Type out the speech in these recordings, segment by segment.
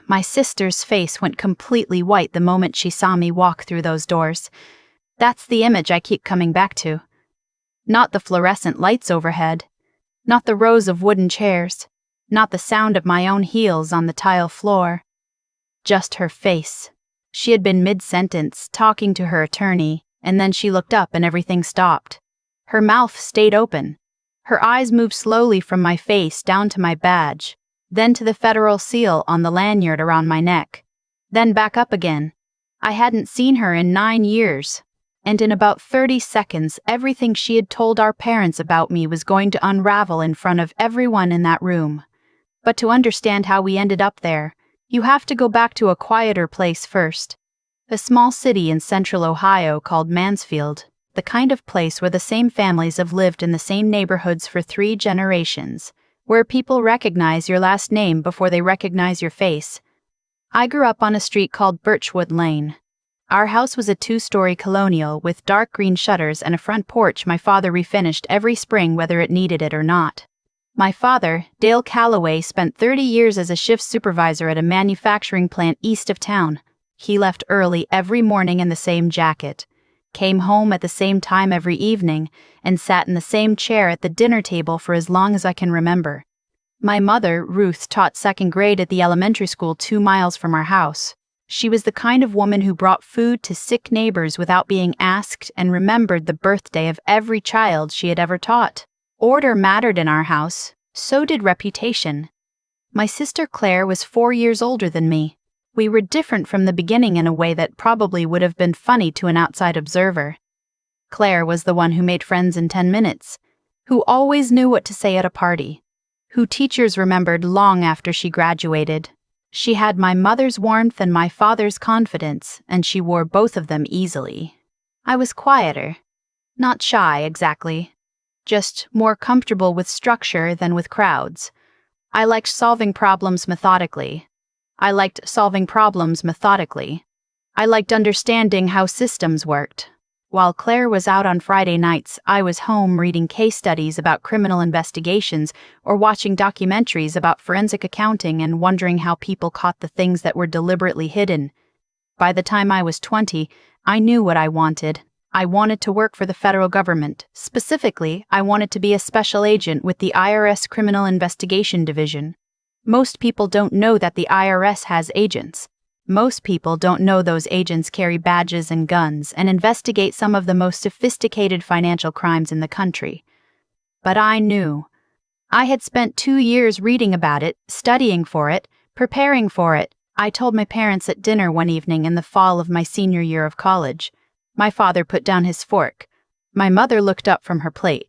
My sister's face went completely white the moment she saw me walk through those doors. That's the image I keep coming back to. Not the fluorescent lights overhead. Not the rows of wooden chairs. Not the sound of my own heels on the tile floor. Just her face. She had been mid-sentence, talking to her attorney, and then she looked up and everything stopped. Her mouth stayed open. Her eyes moved slowly from my face down to my badge, then to the federal seal on the lanyard around my neck, then back up again. I hadn't seen her in 9 years, and in about 30 seconds everything she had told our parents about me was going to unravel in front of everyone in that room. But to understand how we ended up there, you have to go back to a quieter place first. A small city in central Ohio called Mansfield, the kind of place where the same families have lived in the same neighborhoods for 3 generations, where people recognize your last name before they recognize your face. I grew up on a street called Birchwood Lane. Our house was a 2-story colonial with dark green shutters and a front porch my father refinished every spring whether it needed it or not. My father, Dale Calloway, spent 30 years as a shift supervisor at a manufacturing plant east of town. He left early every morning in the same jacket, came home at the same time every evening, and sat in the same chair at the dinner table for as long as I can remember. My mother, Ruth, taught 2nd grade at the elementary school 2 miles from our house. She was the kind of woman who brought food to sick neighbors without being asked and remembered the birthday of every child she had ever taught. Order mattered in our house, so did reputation. My sister Claire was 4 years older than me. We were different from the beginning in a way that probably would have been funny to an outside observer. Claire was the one who made friends in 10 minutes, who always knew what to say at a party, who teachers remembered long after she graduated. She had my mother's warmth and my father's confidence, and she wore both of them easily. I was quieter. Not shy, exactly. Just more comfortable with structure than with crowds. I liked solving problems methodically. I liked understanding how systems worked. While Claire was out on Friday nights, I was home reading case studies about criminal investigations or watching documentaries about forensic accounting and wondering how people caught the things that were deliberately hidden. By the time I was 20, I knew what I wanted. I wanted to work for the federal government. Specifically, I wanted to be a special agent with the IRS Criminal Investigation Division. Most people don't know that the IRS has agents. Most people don't know those agents carry badges and guns and investigate some of the most sophisticated financial crimes in the country. But I knew. I had spent 2 years reading about it, studying for it, preparing for it. I told my parents at dinner one evening in the fall of my senior year of college. My father put down his fork. My mother looked up from her plate.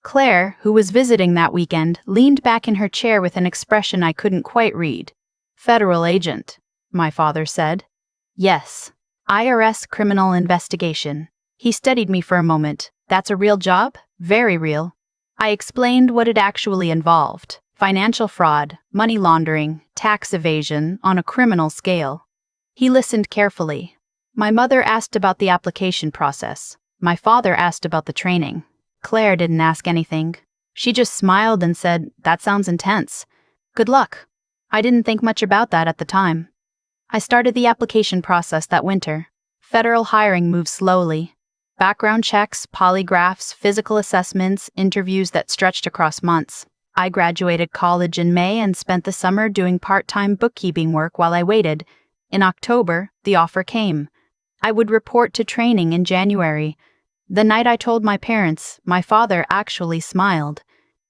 Claire, who was visiting that weekend, leaned back in her chair with an expression I couldn't quite read. "Federal agent," my father said. "Yes. IRS criminal investigation." He studied me for a moment. "That's a real job?" "Very real." I explained what it actually involved. Financial fraud, money laundering, tax evasion on a criminal scale. He listened carefully. My mother asked about the application process. My father asked about the training. Claire didn't ask anything. She just smiled and said, "That sounds intense. Good luck." I didn't think much about that at the time. I started the application process that winter. Federal hiring moves slowly. Background checks, polygraphs, physical assessments, interviews that stretched across months. I graduated college in May and spent the summer doing part-time bookkeeping work while I waited. In October, the offer came. I would report to training in January. The night I told my parents, my father actually smiled.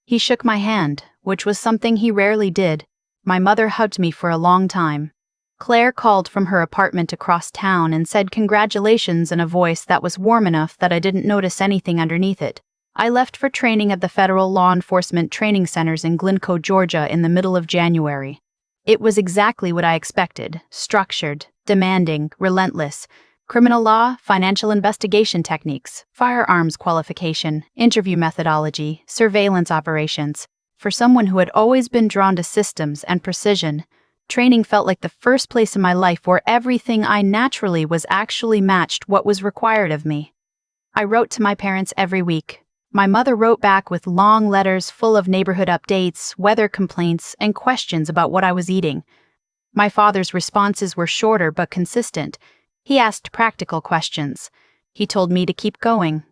He shook my hand, which was something he rarely did. My mother hugged me for a long time. Claire called from her apartment across town and said congratulations in a voice that was warm enough that I didn't notice anything underneath it. I left for training at the Federal Law Enforcement Training Centers in Glencoe, Georgia in the middle of January. It was exactly what I expected: structured, demanding, relentless. Criminal law, financial investigation techniques, firearms qualification, interview methodology, surveillance operations. For someone who had always been drawn to systems and precision, training felt like the first place in my life where everything I naturally was actually matched what was required of me. I wrote to my parents every week. My mother wrote back with long letters full of neighborhood updates, weather complaints, and questions about what I was eating. My father's responses were shorter but consistent. He asked practical questions. He told me to keep going.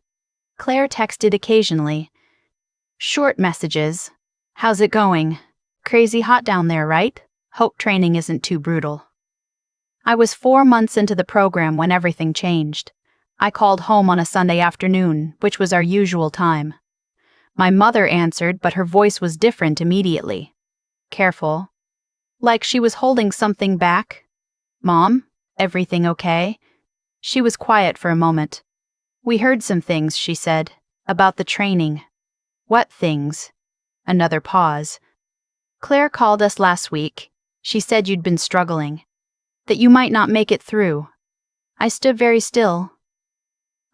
Claire texted occasionally. Short messages. How's it going? Crazy hot down there, right? Hope training isn't too brutal. I was 4 months into the program when everything changed. I called home on a Sunday afternoon, which was our usual time. My mother answered, but her voice was different immediately. Careful. Like she was holding something back. Mom, everything okay? She was quiet for a moment. We heard some things, she said, about the training. What things? Another pause. Claire called us last week. She said you'd been struggling. That you might not make it through. I stood very still.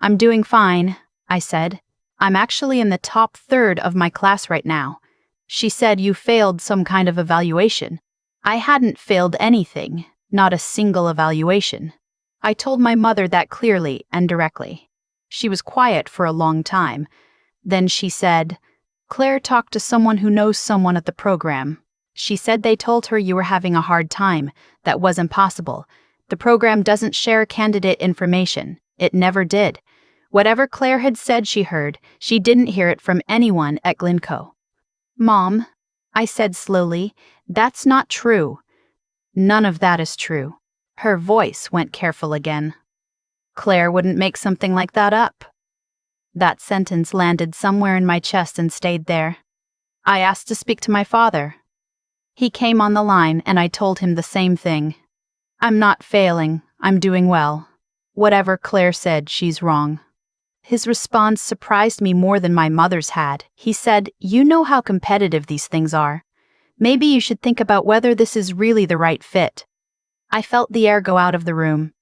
I'm doing fine, I said. I'm actually in the top third of my class right now. She said you failed some kind of evaluation. I hadn't failed anything, not a single evaluation. I told my mother that clearly and directly. She was quiet for a long time. Then she said, Claire talked to someone who knows someone at the program. She said they told her you were having a hard time. That wasn't possible. The program doesn't share candidate information. It never did. Whatever Claire had said she heard, she didn't hear it from anyone at Glencoe. Mom, I said slowly, that's not true. None of that is true. Her voice went careful again. Claire wouldn't make something like that up. That sentence landed somewhere in my chest and stayed there. I asked to speak to my father. He came on the line and I told him the same thing. I'm not failing, I'm doing well. Whatever Claire said, she's wrong. His response surprised me more than my mother's had. He said, you know how competitive these things are. Maybe you should think about whether this is really the right fit. I felt the air go out of the room.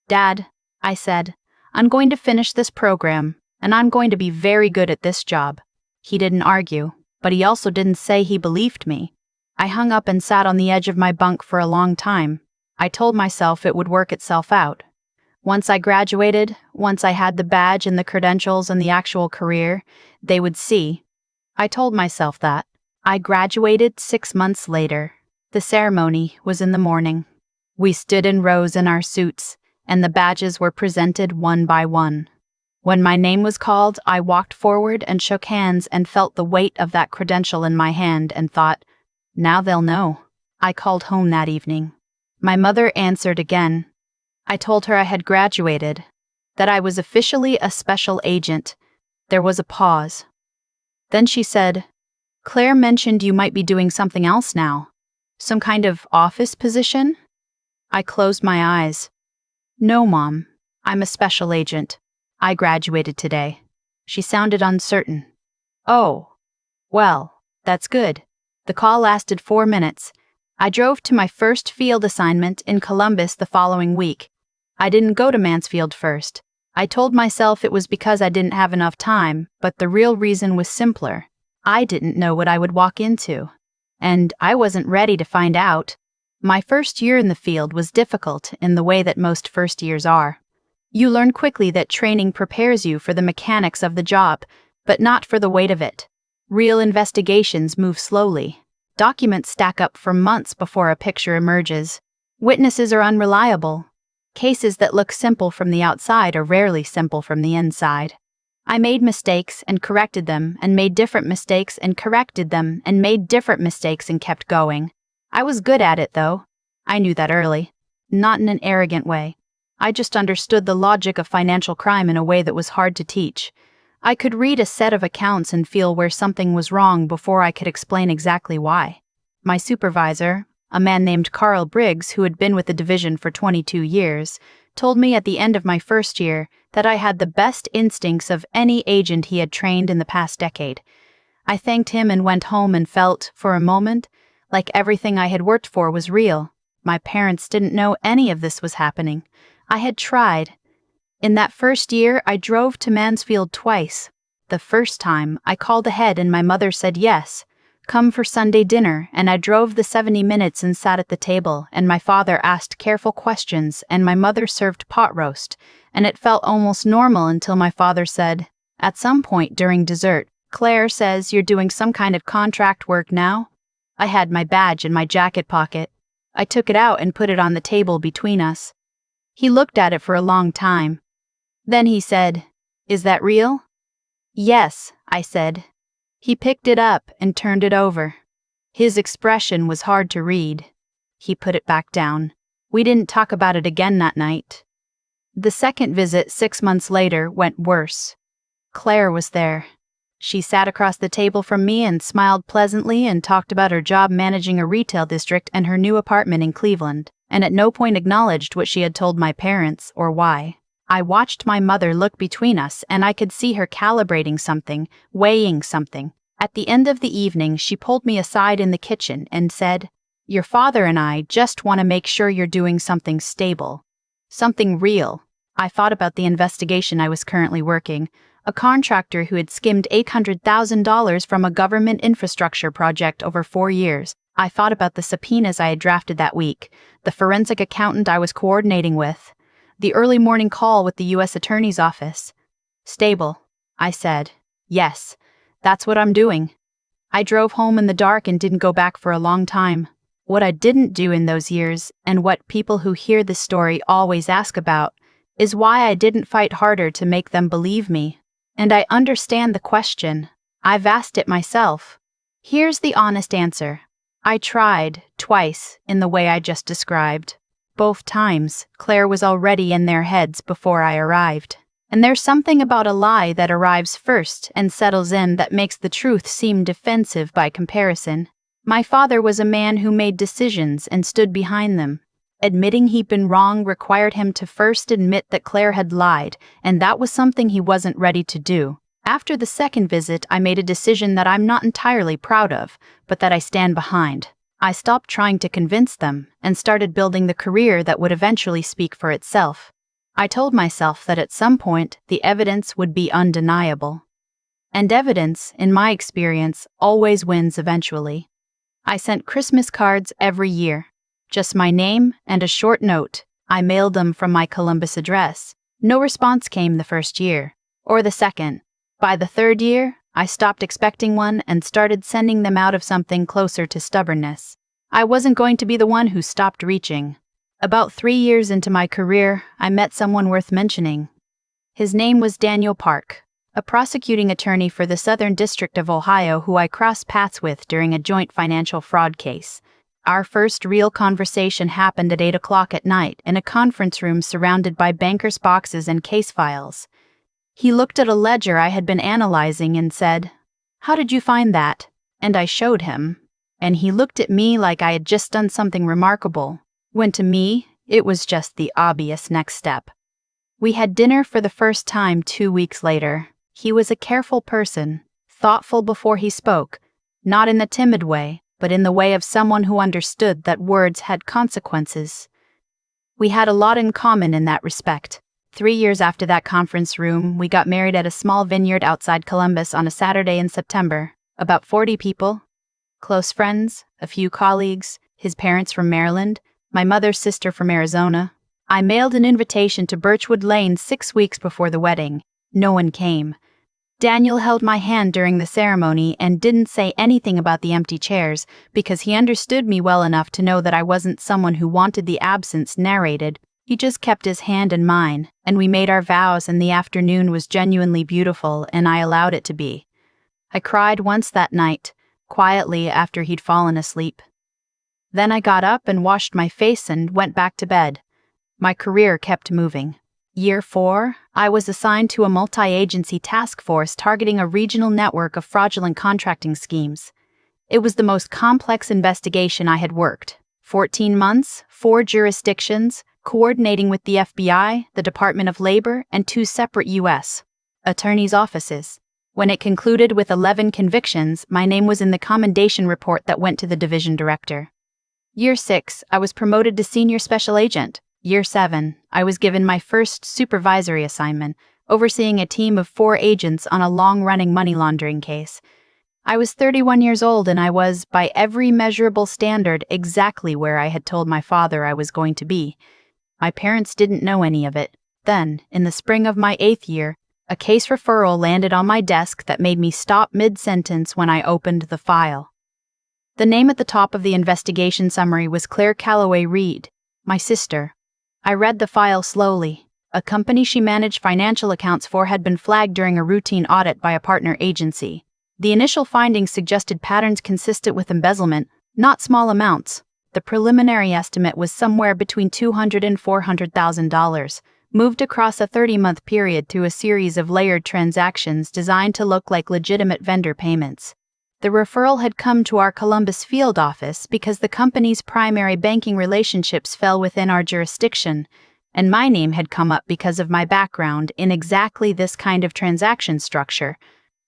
Dad, I said, I'm going to finish this program, and I'm going to be very good at this job. He didn't argue, but he also didn't say he believed me. I hung up and sat on the edge of my bunk for a long time. I told myself it would work itself out. Once I graduated, once I had the badge and the credentials and the actual career, they would see. I told myself that. I graduated 6 months later. The ceremony was in the morning. We stood in rows in our suits, and the badges were presented one by one. When my name was called, I walked forward and shook hands and felt the weight of that credential in my hand and thought, now they'll know. I called home that evening. My mother answered again. I told her I had graduated, that I was officially a special agent. There was a pause. Then she said, Claire mentioned you might be doing something else now. Some kind of office position? I closed my eyes. No, Mom. I'm a special agent. I graduated today. She sounded uncertain. Oh. Well, that's good. The call lasted 4 minutes. I drove to my first field assignment in Columbus the following week. I didn't go to Mansfield first. I told myself it was because I didn't have enough time, but the real reason was simpler. I didn't know what I would walk into. And I wasn't ready to find out. My first year in the field was difficult in the way that most first years are. You learn quickly that training prepares you for the mechanics of the job, but not for the weight of it. Real investigations move slowly. Documents stack up for months before a picture emerges. Witnesses are unreliable. Cases that look simple from the outside are rarely simple from the inside. I made mistakes and corrected them and made different mistakes and corrected them and made different mistakes and kept going. I was good at it, though. I knew that early. Not in an arrogant way. I just understood the logic of financial crime in a way that was hard to teach. I could read a set of accounts and feel where something was wrong before I could explain exactly why. My supervisor, a man named Carl Briggs, who had been with the division for 22 years, told me at the end of my first year that I had the best instincts of any agent he had trained in the past decade. I thanked him and went home and felt, for a moment, like everything I had worked for was real. My parents didn't know any of this was happening. I had tried. In that first year, I drove to Mansfield twice. The first time, I called ahead and my mother said yes. Come for Sunday dinner, and I drove the 70 minutes and sat at the table, and my father asked careful questions, and my mother served pot roast, and it felt almost normal until my father said, at some point during dessert, Claire says you're doing some kind of contract work now? I had my badge in my jacket pocket. I took it out and put it on the table between us. He looked at it for a long time. Then he said, "Is that real?" "Yes," I said. He picked it up and turned it over. His expression was hard to read. He put it back down. We didn't talk about it again that night. The second visit 6 months later went worse. Claire was there. She sat across the table from me and smiled pleasantly and talked about her job managing a retail district and her new apartment in Cleveland, and at no point acknowledged what she had told my parents or why. I watched my mother look between us, and I could see her calibrating something, weighing something. At the end of the evening, she pulled me aside in the kitchen and said, "Your father and I just want to make sure you're doing something stable. Something real." I thought about the investigation I was currently working, a contractor who had skimmed $800,000 from a government infrastructure project over 4 years. I thought about the subpoenas I had drafted that week, the forensic accountant I was coordinating with, the early morning call with the U.S. Attorney's Office. "Stable," I said. "Yes, that's what I'm doing." I drove home in the dark and didn't go back for a long time. What I didn't do in those years, and what people who hear this story always ask about, is why I didn't fight harder to make them believe me. And I understand the question. I've asked it myself. Here's the honest answer. I tried, twice, in the way I just described. Both times, Claire was already in their heads before I arrived. And there's something about a lie that arrives first and settles in that makes the truth seem defensive by comparison. My father was a man who made decisions and stood behind them. Admitting he'd been wrong required him to first admit that Claire had lied, and that was something he wasn't ready to do. After the second visit, I made a decision that I'm not entirely proud of, but that I stand behind. I stopped trying to convince them and started building the career that would eventually speak for itself. I told myself that at some point, the evidence would be undeniable. And evidence, in my experience, always wins eventually. I sent Christmas cards every year. Just my name and a short note. I mailed them from my Columbus address. No response came the first year, or the second. By the third year, I stopped expecting one and started sending them out of something closer to stubbornness. I wasn't going to be the one who stopped reaching. About 3 years into my career, I met someone worth mentioning. His name was Daniel Park, a prosecuting attorney for the Southern District of Ohio who I crossed paths with during a joint financial fraud case. Our first real conversation happened at 8 o'clock at night in a conference room surrounded by bankers' boxes and case files. He looked at a ledger I had been analyzing and said, "How did you find that?" And I showed him. And he looked at me like I had just done something remarkable, when to me, it was just the obvious next step. We had dinner for the first time 2 weeks later. He was a careful person, thoughtful before he spoke, not in the timid way, but in the way of someone who understood that words had consequences. We had a lot in common in that respect. 3 years after that conference room, we got married at a small vineyard outside Columbus on a Saturday in September. About 40 people. Close friends, a few colleagues, his parents from Maryland, my mother's sister from Arizona. I mailed an invitation to Birchwood Lane 6 weeks before the wedding. No one came. Daniel held my hand during the ceremony and didn't say anything about the empty chairs because he understood me well enough to know that I wasn't someone who wanted the absence narrated. He just kept his hand in mine, and we made our vows, and the afternoon was genuinely beautiful, and I allowed it to be. I cried once that night, quietly after he'd fallen asleep. Then I got up and washed my face and went back to bed. My career kept moving. Year 4, I was assigned to a multi-agency task force targeting a regional network of fraudulent contracting schemes. It was the most complex investigation I had worked. 14 months, 4 jurisdictions, coordinating with the FBI, the Department of Labor, and 2 separate U.S. attorneys' offices. When it concluded with 11 convictions, my name was in the commendation report that went to the division director. Year 6, I was promoted to senior special agent. Year 7, I was given my first supervisory assignment, overseeing a team of 4 agents on a long-running money laundering case. I was 31 years old and I was, by every measurable standard, exactly where I had told my father I was going to be. My parents didn't know any of it. Then, in the spring of my 8th year, a case referral landed on my desk that made me stop mid-sentence when I opened the file. The name at the top of the investigation summary was Claire Calloway Reed, my sister. I read the file slowly. A company she managed financial accounts for had been flagged during a routine audit by a partner agency. The initial findings suggested patterns consistent with embezzlement, not small amounts. The preliminary estimate was somewhere between $200,000 and $400,000, moved across a 30-month period through a series of layered transactions designed to look like legitimate vendor payments. The referral had come to our Columbus field office because the company's primary banking relationships fell within our jurisdiction, and my name had come up because of my background in exactly this kind of transaction structure.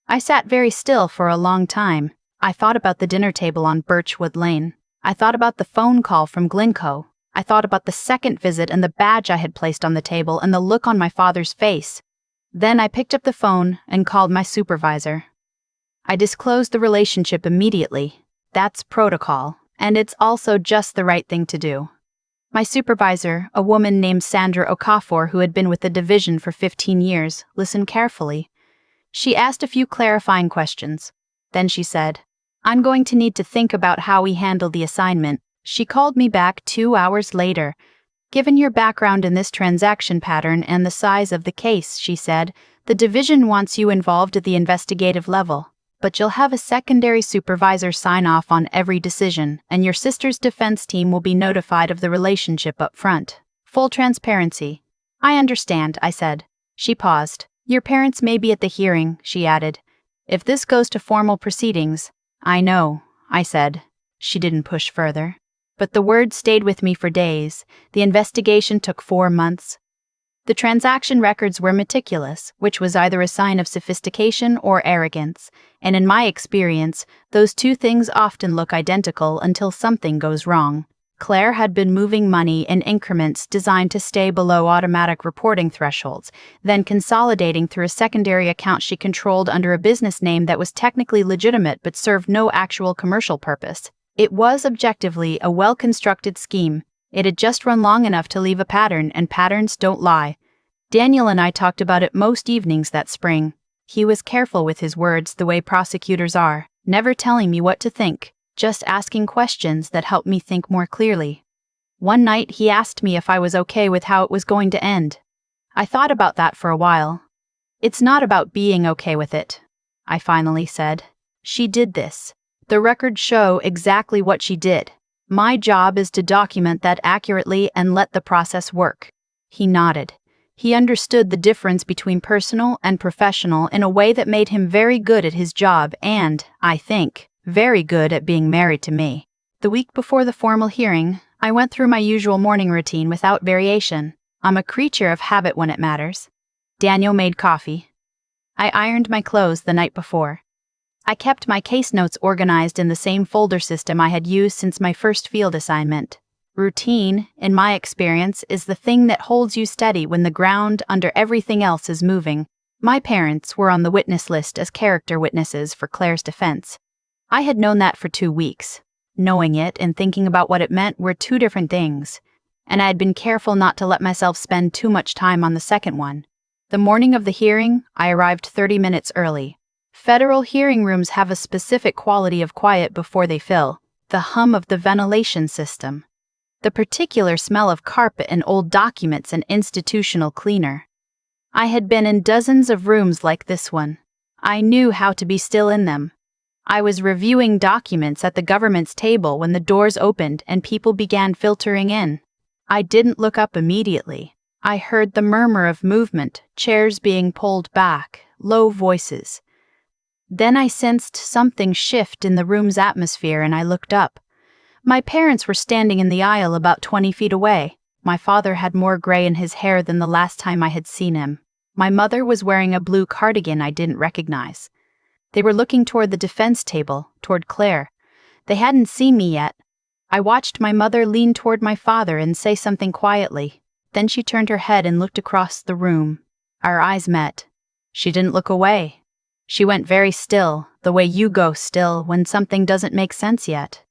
I sat very still for a long time. I thought about the dinner table on Birchwood Lane. I thought about the phone call from Glencoe. I thought about the second visit and the badge I had placed on the table and the look on my father's face. Then I picked up the phone and called my supervisor. I disclosed the relationship immediately. That's protocol, and it's also just the right thing to do. My supervisor, a woman named Sandra Okafor who had been with the division for 15 years, listened carefully. She asked a few clarifying questions. Then she said, "I'm going to need to think about how we handle the assignment." She called me back 2 hours later. "Given your background in this transaction pattern and the size of the case," she said, "the division wants you involved at the investigative level. But you'll have a secondary supervisor sign off on every decision, and your sister's defense team will be notified of the relationship up front. Full transparency." "I understand," I said. She paused. "Your parents may be at the hearing," she added. "If this goes to formal proceedings." "I know," I said. She didn't push further. But the word stayed with me for days. The investigation took 4 months. The transaction records were meticulous, which was either a sign of sophistication or arrogance, and in my experience, those two things often look identical until something goes wrong. Claire had been moving money in increments designed to stay below automatic reporting thresholds, then consolidating through a secondary account she controlled under a business name that was technically legitimate but served no actual commercial purpose. It was objectively a well-constructed scheme. It had just run long enough to leave a pattern, and patterns don't lie. Daniel and I talked about it most evenings that spring. He was careful with his words the way prosecutors are, never telling me what to think, just asking questions that helped me think more clearly. One night he asked me if I was okay with how it was going to end. I thought about that for a while. "It's not about being okay with it," I finally said. "She did this. The records show exactly what she did. My job is to document that accurately and let the process work." He nodded. He understood the difference between personal and professional in a way that made him very good at his job and, I think, very good at being married to me. The week before the formal hearing, I went through my usual morning routine without variation. I'm a creature of habit when it matters. Daniel made coffee. I ironed my clothes the night before. I kept my case notes organized in the same folder system I had used since my first field assignment. Routine, in my experience, is the thing that holds you steady when the ground under everything else is moving. My parents were on the witness list as character witnesses for Claire's defense. I had known that for 2 weeks. Knowing it and thinking about what it meant were two different things, and I had been careful not to let myself spend too much time on the second one. The morning of the hearing, I arrived 30 minutes early. Federal hearing rooms have a specific quality of quiet before they fill, the hum of the ventilation system, the particular smell of carpet and old documents and institutional cleaner. I had been in dozens of rooms like this one. I knew how to be still in them. I was reviewing documents at the government's table when the doors opened and people began filtering in. I didn't look up immediately. I heard the murmur of movement, chairs being pulled back, low voices. Then I sensed something shift in the room's atmosphere and I looked up. My parents were standing in the aisle about 20 feet away. My father had more gray in his hair than the last time I had seen him. My mother was wearing a blue cardigan I didn't recognize. They were looking toward the defense table, toward Claire. They hadn't seen me yet. I watched my mother lean toward my father and say something quietly. Then she turned her head and looked across the room. Our eyes met. She didn't look away. She went very still, the way you go still when something doesn't make sense yet.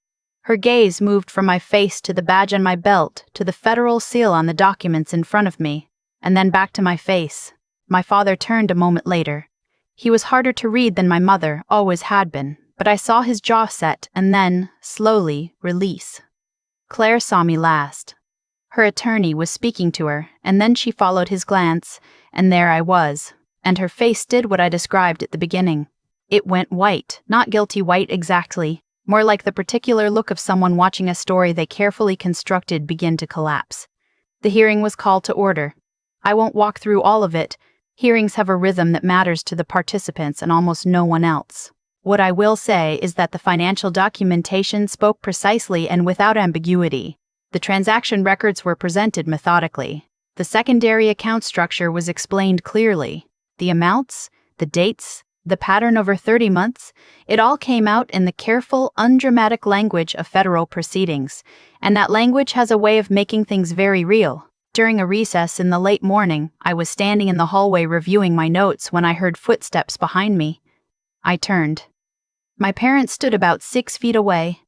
Her gaze moved from my face to the badge on my belt, to the federal seal on the documents in front of me, and then back to my face. My father turned a moment later. He was harder to read than my mother always had been, but I saw his jaw set and then, slowly, release. Claire saw me last. Her attorney was speaking to her, and then she followed his glance, and there I was, and her face did what I described at the beginning. It went white, not guilty white exactly, more like the particular look of someone watching a story they carefully constructed begin to collapse. The hearing was called to order. I won't walk through all of it. Hearings have a rhythm that matters to the participants and almost no one else. What I will say is that the financial documentation spoke precisely and without ambiguity. The transaction records were presented methodically. The secondary account structure was explained clearly. The amounts, the dates, the pattern over 30 months, it all came out in the careful, undramatic language of federal proceedings, and that language has a way of making things very real. During a recess in the late morning, I was standing in the hallway reviewing my notes when I heard footsteps behind me. I turned. My parents stood about 6 feet away.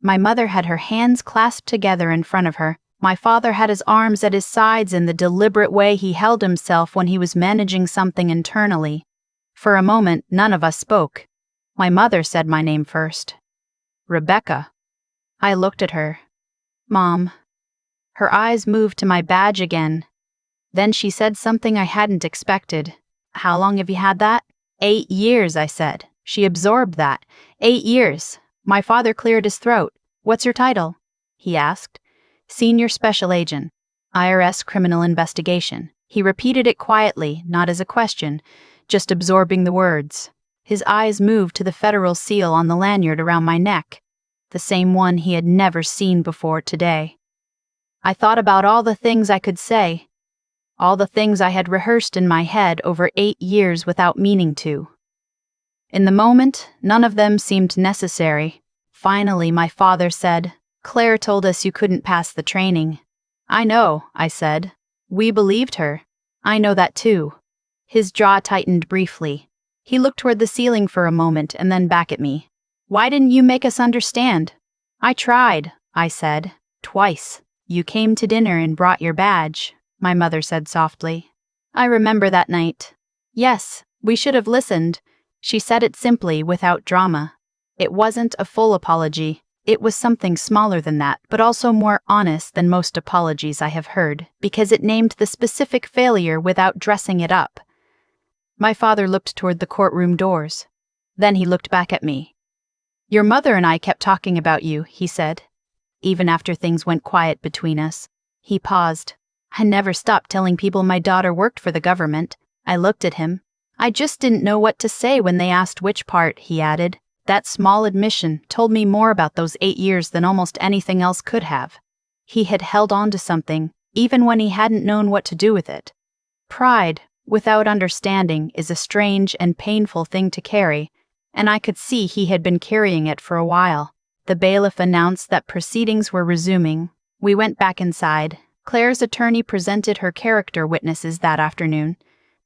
My mother had her hands clasped together in front of her. My father had his arms at his sides in the deliberate way he held himself when he was managing something internally. For a moment, none of us spoke. My mother said my name first. Rebecca. I looked at her. Mom. Her eyes moved to my badge again. Then she said something I hadn't expected. How long have you had that? 8 years, I said. She absorbed that. 8 years. My father cleared his throat. What's your title? He asked. Senior Special Agent. IRS Criminal Investigation. He repeated it quietly, not as a question, just absorbing the words. His eyes moved to the federal seal on the lanyard around my neck, the same one he had never seen before today. I thought about all the things I could say, all the things I had rehearsed in my head over 8 years without meaning to. In the moment, none of them seemed necessary. Finally, my father said, Claire told us you couldn't pass the training. I know, I said. We believed her. I know that too. His jaw tightened briefly. He looked toward the ceiling for a moment and then back at me. Why didn't you make us understand? I tried, I said. Twice. You came to dinner and brought your badge, my mother said softly. I remember that night. Yes, we should have listened. She said it simply, without drama. It wasn't a full apology. It was something smaller than that, but also more honest than most apologies I have heard, because it named the specific failure without dressing it up. My father looked toward the courtroom doors. Then he looked back at me. Your mother and I kept talking about you, he said. Even after things went quiet between us. He paused. I never stopped telling people my daughter worked for the government. I looked at him. I just didn't know what to say when they asked which part, he added. That small admission told me more about those 8 years than almost anything else could have. He had held on to something, even when he hadn't known what to do with it. Pride, without understanding, is a strange and painful thing to carry, and I could see he had been carrying it for a while. The bailiff announced that proceedings were resuming. We went back inside. Claire's attorney presented her character witnesses that afternoon.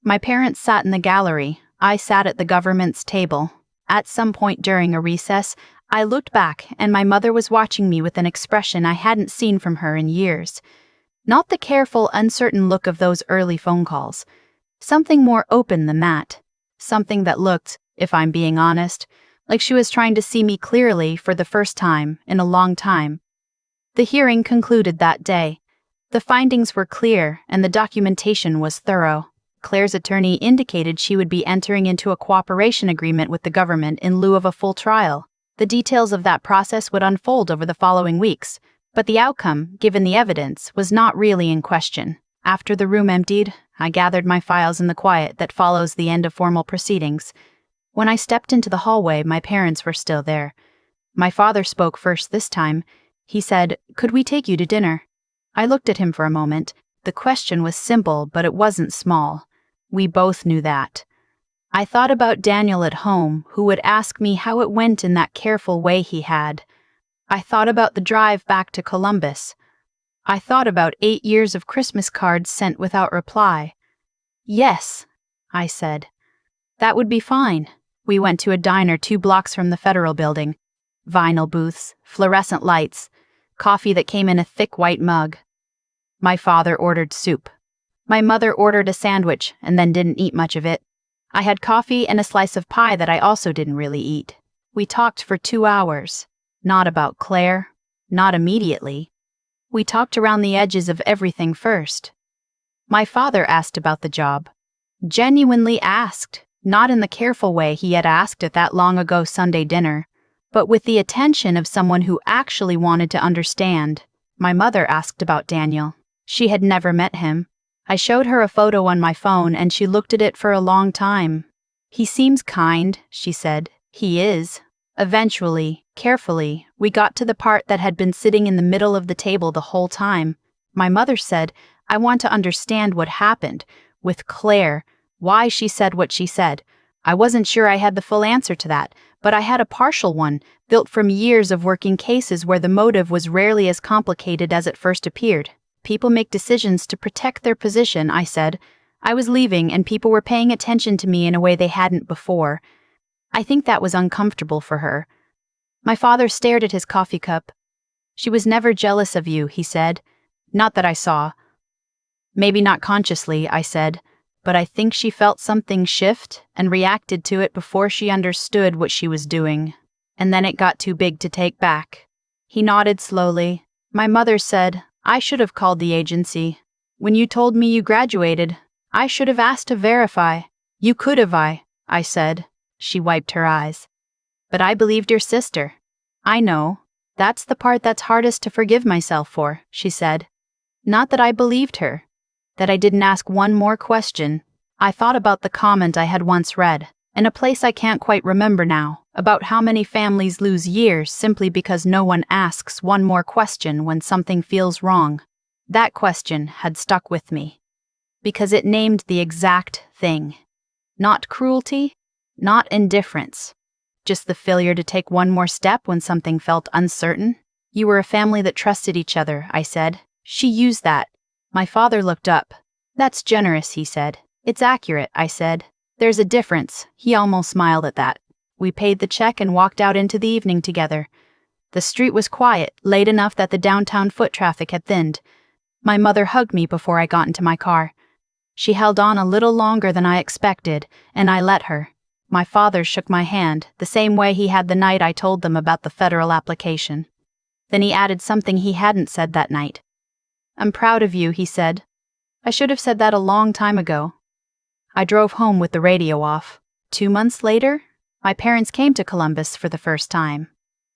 My parents sat in the gallery. I sat at the government's table. At some point during a recess, I looked back and my mother was watching me with an expression I hadn't seen from her in years. Not the careful, uncertain look of those early phone calls. Something more open than that. Something that looked, if I'm being honest, like she was trying to see me clearly for the first time in a long time. The hearing concluded that day. The findings were clear and the documentation was thorough. Claire's attorney indicated she would be entering into a cooperation agreement with the government in lieu of a full trial. The details of that process would unfold over the following weeks, but the outcome, given the evidence, was not really in question. After the room emptied, I gathered my files in the quiet that follows the end of formal proceedings. When I stepped into the hallway, my parents were still there. My father spoke first this time. He said, "Could we take you to dinner?" I looked at him for a moment. The question was simple, but it wasn't small. We both knew that. I thought about Daniel at home, who would ask me how it went in that careful way he had. I thought about the drive back to Columbus. I thought about 8 years of Christmas cards sent without reply. Yes, I said. That would be fine. We went to a diner 2 blocks from the Federal Building. Vinyl booths, fluorescent lights, coffee that came in a thick white mug. My father ordered soup. My mother ordered a sandwich and then didn't eat much of it. I had coffee and a slice of pie that I also didn't really eat. We talked for 2 hours. Not about Claire. Not immediately. We talked around the edges of everything first. My father asked about the job. Genuinely asked, not in the careful way he had asked at that long ago Sunday dinner, but with the attention of someone who actually wanted to understand. My mother asked about Daniel. She had never met him. I showed her a photo on my phone and she looked at it for a long time. He seems kind, she said. He is. Eventually, carefully, we got to the part that had been sitting in the middle of the table the whole time. My mother said, I want to understand what happened with Claire, why she said what she said. I wasn't sure I had the full answer to that, but I had a partial one, built from years of working cases where the motive was rarely as complicated as it first appeared. People make decisions to protect their position, I said. I was leaving and people were paying attention to me in a way they hadn't before. I think that was uncomfortable for her. My father stared at his coffee cup. She was never jealous of you, he said. Not that I saw. Maybe not consciously, I said, but I think she felt something shift and reacted to it before she understood what she was doing. And then it got too big to take back. He nodded slowly. My mother said, I should have called the agency. When you told me you graduated, I should have asked to verify. You could have, I said. She wiped her eyes. But I believed your sister. I know. That's the part that's hardest to forgive myself for, she said. Not that I believed her. That I didn't ask one more question. I thought about the comment I had once read, in a place I can't quite remember now, about how many families lose years simply because no one asks one more question when something feels wrong. That question had stuck with me. Because it named the exact thing. Not cruelty, not indifference. Just the failure to take one more step when something felt uncertain. You were a family that trusted each other, I said. She used that. My father looked up. That's generous, he said. It's accurate, I said. There's a difference. He almost smiled at that. We paid the check and walked out into the evening together. The street was quiet, late enough that the downtown foot traffic had thinned. My mother hugged me before I got into my car. She held on a little longer than I expected, and I let her. My father shook my hand, the same way he had the night I told them about the federal application. Then he added something he hadn't said that night. I'm proud of you, he said. I should have said that a long time ago. I drove home with the radio off. 2 months later, my parents came to Columbus for the first time.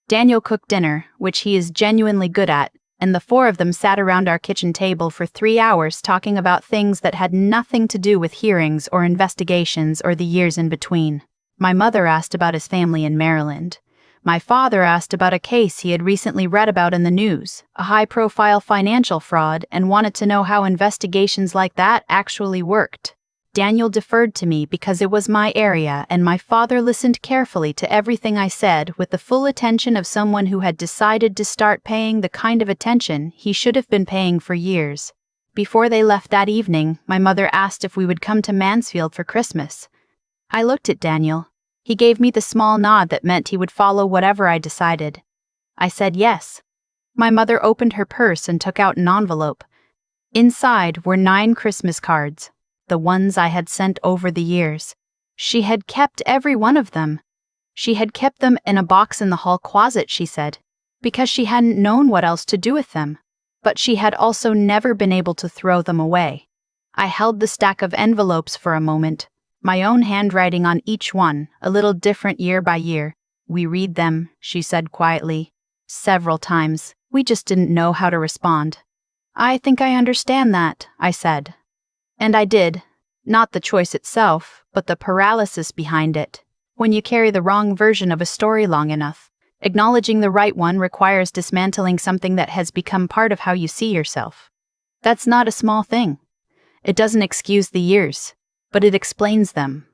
Daniel cooked dinner, which he is genuinely good at, and the four of them sat around our kitchen table for 3 hours talking about things that had nothing to do with hearings or investigations or the years in between. My mother asked about his family in Maryland. My father asked about a case he had recently read about in the news, a high-profile financial fraud, and wanted to know how investigations like that actually worked. Daniel deferred to me because it was my area, and my father listened carefully to everything I said with the full attention of someone who had decided to start paying the kind of attention he should have been paying for years. Before they left that evening, my mother asked if we would come to Mansfield for Christmas. I looked at Daniel. He gave me the small nod that meant he would follow whatever I decided. I said yes. My mother opened her purse and took out an envelope. Inside were 9 Christmas cards, the ones I had sent over the years. She had kept every one of them. She had kept them in a box in the hall closet, she said, because she hadn't known what else to do with them. But she had also never been able to throw them away. I held the stack of envelopes for a moment. My own handwriting on each one, a little different year by year. We read them, she said quietly. Several times. We just didn't know how to respond. I think I understand that, I said. And I did. Not the choice itself, but the paralysis behind it. When you carry the wrong version of a story long enough, acknowledging the right one requires dismantling something that has become part of how you see yourself. That's not a small thing. It doesn't excuse the years, but it explains them.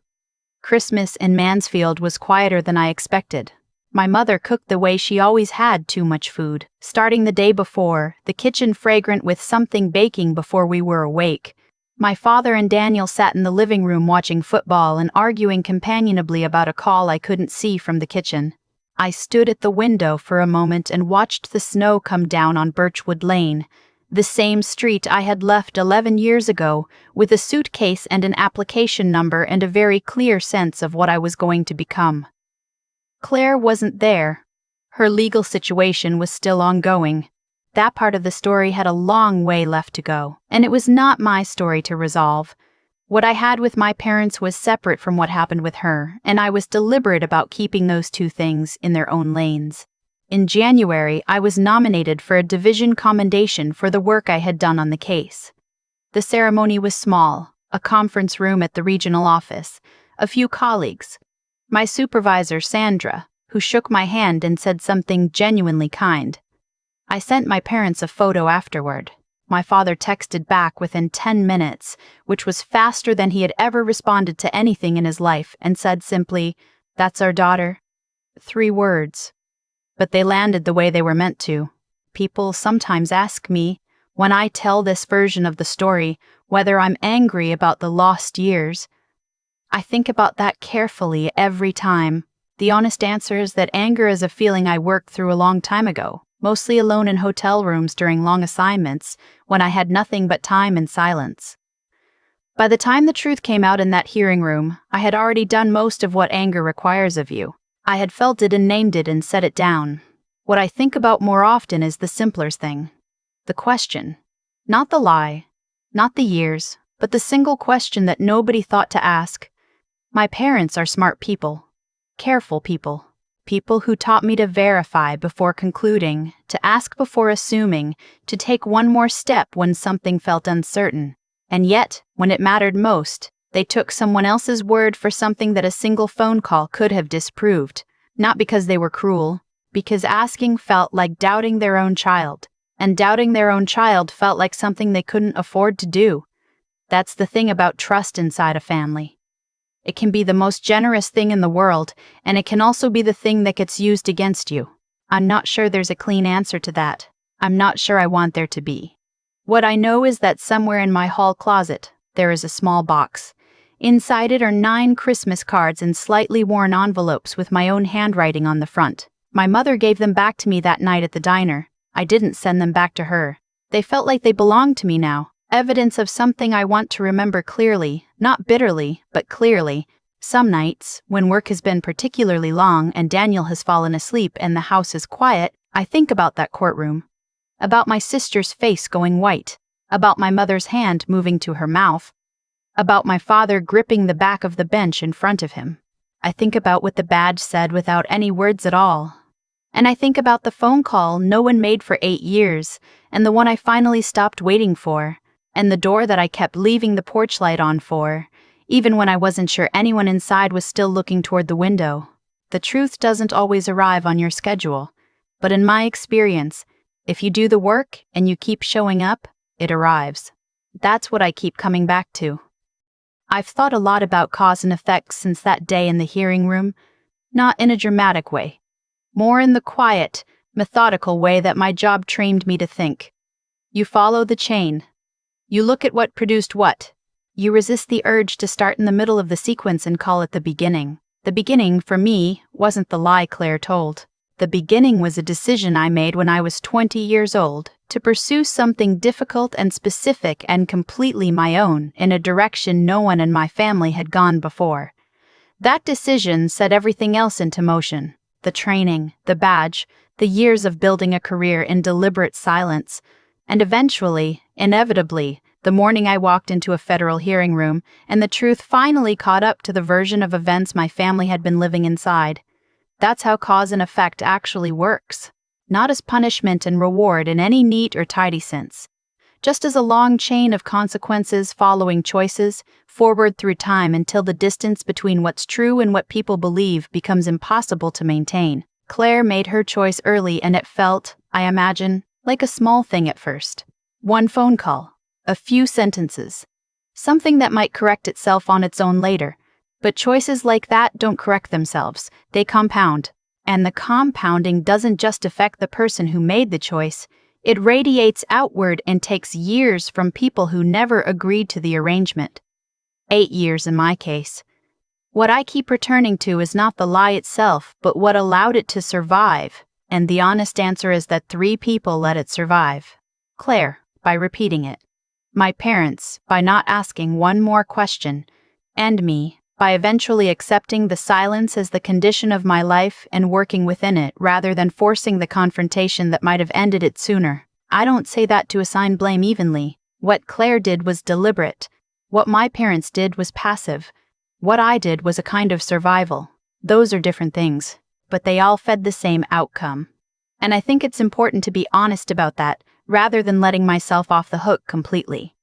Christmas in Mansfield was quieter than I expected. My mother cooked the way she always had too much food, starting the day before, the kitchen fragrant with something baking before we were awake. My father and Daniel sat in the living room watching football and arguing companionably about a call I couldn't see from the kitchen. I stood at the window for a moment and watched the snow come down on Birchwood Lane, the same street I had left 11 years ago, with a suitcase and an application number and a very clear sense of what I was going to become. Claire wasn't there. Her legal situation was still ongoing. That part of the story had a long way left to go, and it was not my story to resolve. What I had with my parents was separate from what happened with her, and I was deliberate about keeping those two things in their own lanes. In January, I was nominated for a division commendation for the work I had done on the case. The ceremony was small, a conference room at the regional office, a few colleagues. My supervisor, Sandra, who shook my hand and said something genuinely kind. I sent my parents a photo afterward. My father texted back within 10 minutes, which was faster than he had ever responded to anything in his life, and said simply, "That's our daughter." 3 words. But they landed the way they were meant to. People sometimes ask me, when I tell this version of the story, whether I'm angry about the lost years. I think about that carefully every time. The honest answer is that anger is a feeling I worked through a long time ago, mostly alone in hotel rooms during long assignments, when I had nothing but time and silence. By the time the truth came out in that hearing room, I had already done most of what anger requires of you. I had felt it and named it and set it down. What I think about more often is the simpler thing. The question. Not the lie, not the years, but the single question that nobody thought to ask. My parents are smart people, careful people. People who taught me to verify before concluding, to ask before assuming, to take one more step when something felt uncertain. And yet, when it mattered most, they took someone else's word for something that a single phone call could have disproved. Not because they were cruel, because asking felt like doubting their own child, and doubting their own child felt like something they couldn't afford to do. That's the thing about trust inside a family. It can be the most generous thing in the world, and it can also be the thing that gets used against you. I'm not sure there's a clean answer to that. I'm not sure I want there to be. What I know is that somewhere in my hall closet, there is a small box. Inside it are 9 Christmas cards in slightly worn envelopes with my own handwriting on the front. My mother gave them back to me that night at the diner. I didn't send them back to her. They felt like they belonged to me now. Evidence of something I want to remember clearly, not bitterly, but clearly. Some nights, when work has been particularly long and Daniel has fallen asleep and the house is quiet, I think about that courtroom. About my sister's face going white. About my mother's hand moving to her mouth. About my father gripping the back of the bench in front of him. I think about what the badge said without any words at all. And I think about the phone call no one made for 8 years, and the one I finally stopped waiting for. And the door that I kept leaving the porch light on for, even when I wasn't sure anyone inside was still looking toward the window. The truth doesn't always arrive on your schedule, but in my experience, if you do the work and you keep showing up, it arrives. That's what I keep coming back to. I've thought a lot about cause and effect since that day in the hearing room, not in a dramatic way, more in the quiet, methodical way that my job trained me to think. You follow the chain. You look at what produced what. You resist the urge to start in the middle of the sequence and call it the beginning. The beginning, for me, wasn't the lie Claire told. The beginning was a decision I made when I was 20 years old, to pursue something difficult and specific and completely my own in a direction no one in my family had gone before. That decision set everything else into motion. The training, the badge, the years of building a career in deliberate silence. And eventually, inevitably, the morning I walked into a federal hearing room, and the truth finally caught up to the version of events my family had been living inside. That's how cause and effect actually works. Not as punishment and reward in any neat or tidy sense. Just as a long chain of consequences following choices, forward through time until the distance between what's true and what people believe becomes impossible to maintain. Claire made her choice early, and it felt, I imagine, like a small thing at first. One phone call, a few sentences, something that might correct itself on its own later. But choices like that don't correct themselves, they compound. And the compounding doesn't just affect the person who made the choice, it radiates outward and takes years from people who never agreed to the arrangement. 8 years in my case. What I keep returning to is not the lie itself, but what allowed it to survive. And the honest answer is that 3 people let it survive. Claire, by repeating it. My parents, by not asking one more question. And me, by eventually accepting the silence as the condition of my life and working within it rather than forcing the confrontation that might have ended it sooner. I don't say that to assign blame evenly. What Claire did was deliberate. What my parents did was passive. What I did was a kind of survival. Those are different things, but they all fed the same outcome. And I think it's important to be honest about that, rather than letting myself off the hook completely.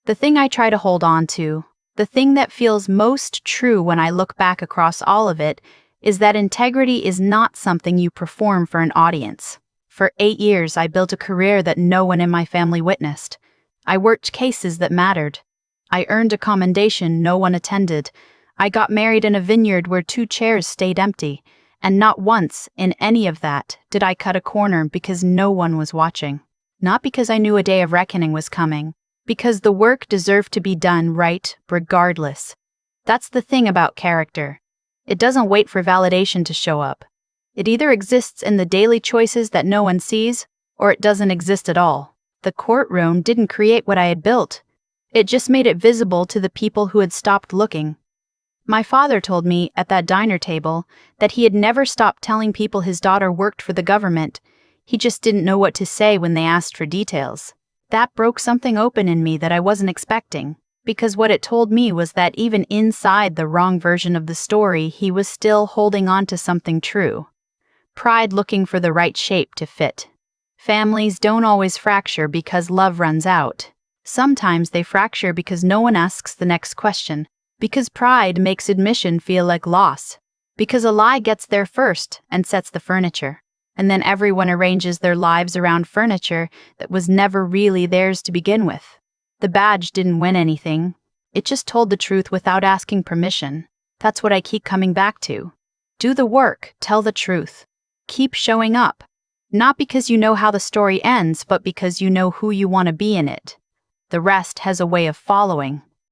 The thing I try to hold on to, the thing that feels most true when I look back across all of it, is that integrity is not something you perform for an audience. For 8 years, I built a career that no one in my family witnessed. I worked cases that mattered. I earned a commendation no one attended. I got married in a vineyard where 2 chairs stayed empty, and not once in any of that did I cut a corner because no one was watching. Not because I knew a day of reckoning was coming, because the work deserved to be done right regardless. That's the thing about character. It doesn't wait for validation to show up. It either exists in the daily choices that no one sees, or it doesn't exist at all. The courtroom didn't create what I had built. It just made it visible to the people who had stopped looking. My father told me at that diner table that he had never stopped telling people his daughter worked for the government. He just didn't know what to say when they asked for details. That broke something open in me that I wasn't expecting, because what it told me was that even inside the wrong version of the story, he was still holding on to something true. Pride looking for the right shape to fit. Families don't always fracture because love runs out. Sometimes they fracture because no one asks the next question, because pride makes admission feel like loss, because a lie gets there first and sets the furniture, and then everyone arranges their lives around furniture that was never really theirs to begin with. The badge didn't win anything. It just told the truth without asking permission. That's what I keep coming back to. Do the work, tell the truth. Keep showing up. Not because you know how the story ends, but because you know who you want to be in it. The rest has a way of following.